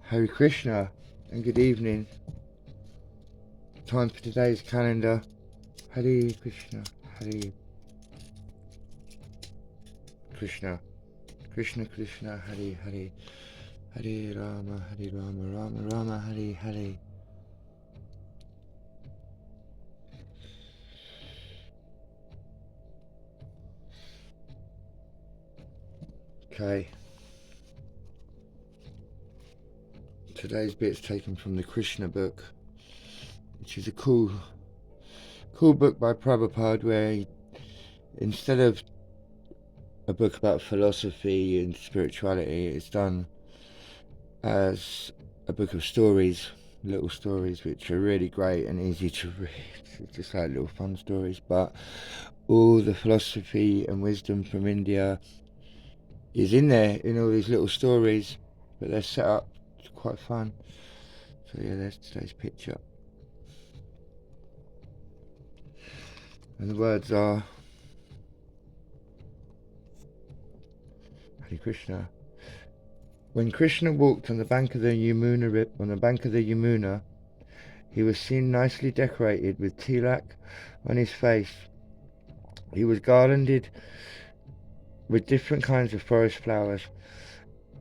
Hare Krishna and good evening. Time for today's calendar. Hare Krishna, Hare Krishna, Krishna Krishna, Hare Hare, Hare Rama, Hare Rama, Rama Rama, Hare Hare. Okay. Today's bit's taken from the Krishna book, which is a cool book by Prabhupada, where he, instead of a book about philosophy and spirituality, it's done as a book of stories, little stories, which are really great and easy to read. It's just like little fun stories, but all the philosophy and wisdom from India is in there in all these little stories, but they're set up quite fun. So yeah, there's today's picture. And the words are Hare Krishna. When Krishna walked on the bank of the Yamuna, he was seen nicely decorated with tilak on his face. He was garlanded with different kinds of forest flowers,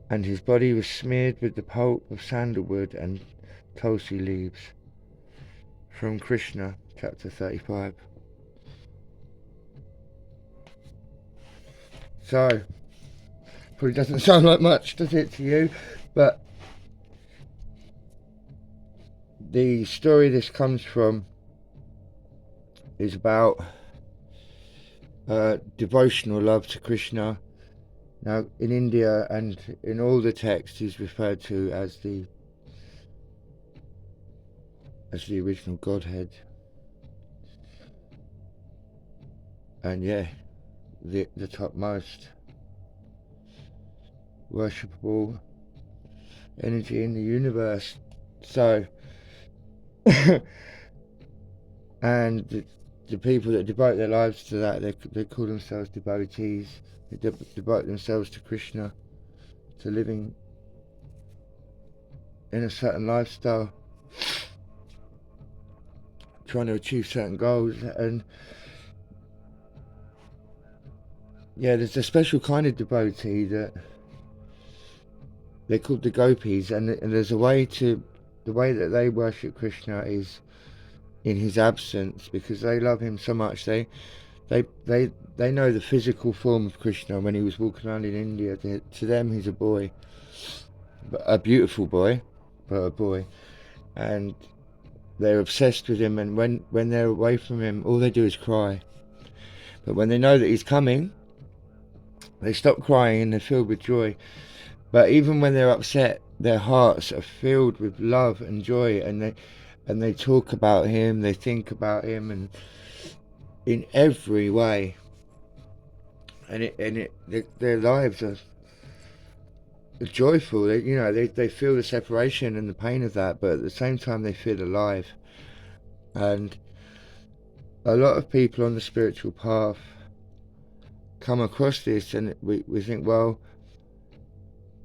and his body was smeared with the pulp of sandalwood and tulsi leaves. From Krishna, chapter 35. So, probably doesn't sound like much, does it, to you? But the story this comes from is about devotional love to Krishna. Now, in India and in all the texts, he's referred to as the original Godhead. And yeah, the topmost worshipable energy in the universe. So, and the people that devote their lives to that, they call themselves devotees. They devote themselves to Krishna, to living in a certain lifestyle, trying to achieve certain goals. And yeah, there's a special kind of devotee that they're called the gopis, and there's a way to, the way that they worship Krishna is in his absence, because they love him so much. They know the physical form of Krishna when he was walking around in India. To them, he's a boy, but a beautiful boy, but a boy, and they're obsessed with him. And when they're away from him, all they do is cry. But when they know that he's coming, they stop crying and they're filled with joy. But even when they're upset, their hearts are filled with love and joy, and they talk about him, they think about him, and in every way. And their lives are joyful. They feel the separation and the pain of that, but at the same time they feel alive. And a lot of people on the spiritual path come across this, and we think, well,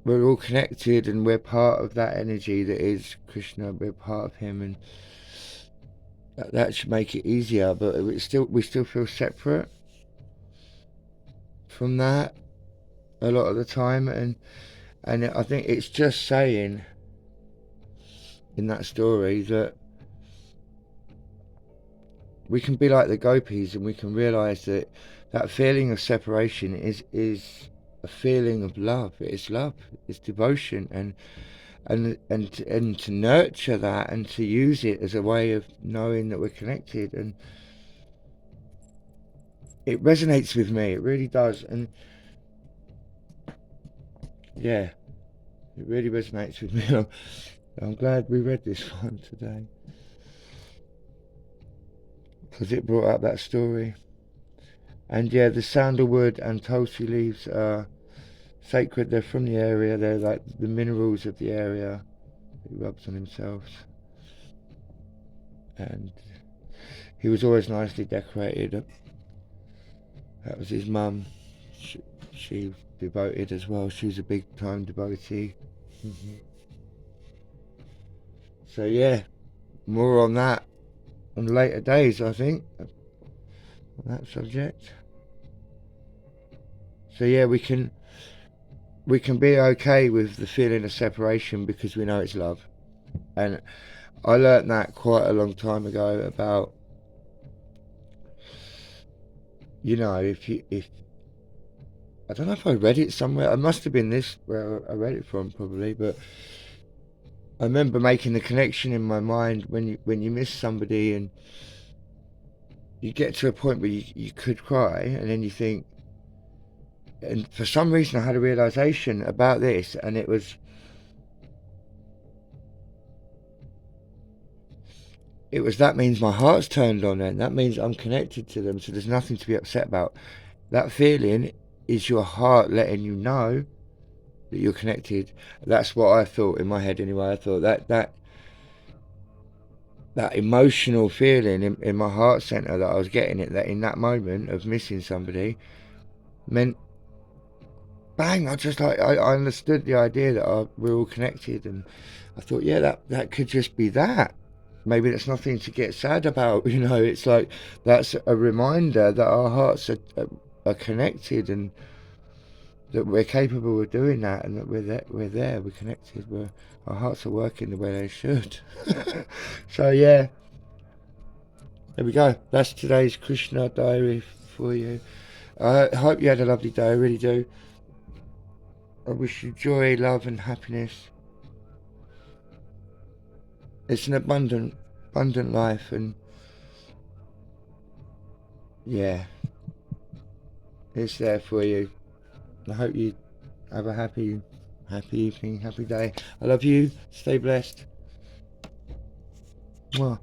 we're all connected and we're part of that energy that is Krishna. We're part of him, and that should make it easier. But we still feel separate from that a lot of the time, and I think it's just saying in that story that we can be like the gopis, and we can realize that that feeling of separation is a feeling of love. It's love. It's devotion, and to nurture that and to use it as a way of knowing that we're connected. And it resonates with me. It really does. And yeah, it really resonates with me. I'm glad we read this one today, because it brought up that story. And yeah, the sandalwood and tulsi leaves are sacred. They're from the area. They're like the minerals of the area. He rubs on himself. And he was always nicely decorated. That was his mum. She devoted as well. She was a big time devotee. So yeah, more on that on later days, I think, on that subject. So yeah, we can be okay with the feeling of separation because we know it's love. And I learnt that quite a long time ago about, if I don't know if I read it somewhere. It must have been this where I read it from, probably. But I remember making the connection in my mind when you miss somebody and you get to a point where you could cry, and then you think, and for some reason I had a realization about this, and it was that means my heart's turned on, and that means I'm connected to them, so there's nothing to be upset about. That feeling is your heart letting you know that you're connected. That's what I thought in my head anyway. I thought that emotional feeling in my heart center that I was getting it, that in that moment of missing somebody, meant bang, I understood the idea that we're all connected. And I thought, yeah, that could just be that. Maybe that's nothing to get sad about. It's like that's a reminder that our hearts are connected, and that we're capable of doing that, and that we're connected, our hearts are working the way they should. So yeah, there we go. That's today's Krishna diary for you. I hope you had a lovely day. I really do. I wish you joy, love, and happiness. It's an abundant life, and yeah, it's there for you. I hope you have a happy evening, happy day. I love you. Stay blessed. Mwah.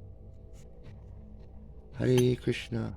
Hare Krishna.